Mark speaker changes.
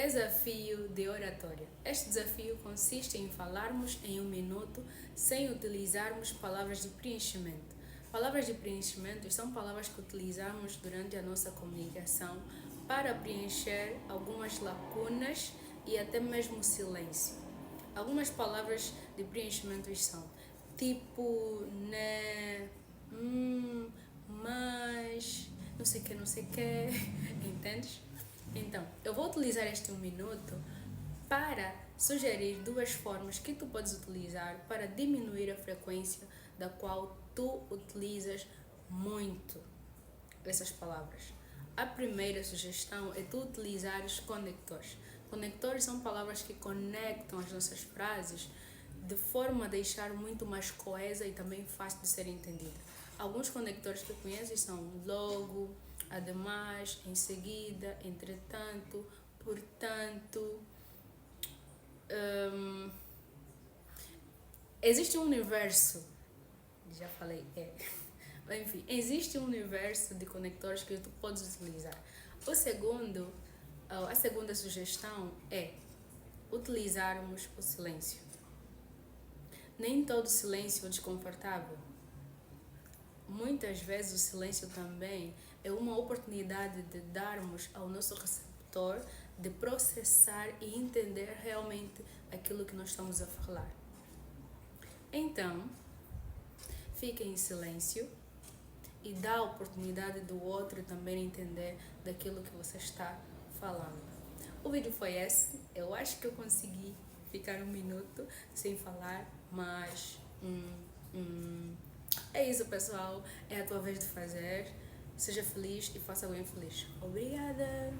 Speaker 1: Desafio de oratória. Este desafio consiste em falarmos em 1 minuto sem utilizarmos palavras de preenchimento. Palavras de preenchimento são palavras que utilizamos durante a nossa comunicação para preencher algumas lacunas e até mesmo silêncio. Algumas palavras de preenchimento são tipo, né, mas, não sei o que, entendes? Então, eu vou utilizar este 1 minuto para sugerir 2 formas que tu podes utilizar para diminuir a frequência da qual tu utilizas muito essas palavras. A primeira sugestão é tu utilizares conectores. Conectores são palavras que conectam as nossas frases de forma a deixar muito mais coesa e também fácil de ser entendida. Alguns conectores que conheces são logo, ademais, em seguida, entretanto, portanto. Existe um universo, já falei, enfim, existe um universo de conectores que tu podes utilizar. A segunda sugestão é utilizarmos o silêncio. Nem todo silêncio é desconfortável. Muitas vezes o silêncio também é uma oportunidade de darmos ao nosso receptor de processar e entender realmente aquilo que nós estamos a falar. Então, fique em silêncio e dá a oportunidade do outro também entender daquilo que você está falando. O vídeo foi esse. Eu acho que eu consegui ficar 1 minuto sem falar, mas é isso, pessoal. É a tua vez de fazer. Seja feliz e faça alguém feliz. Obrigada!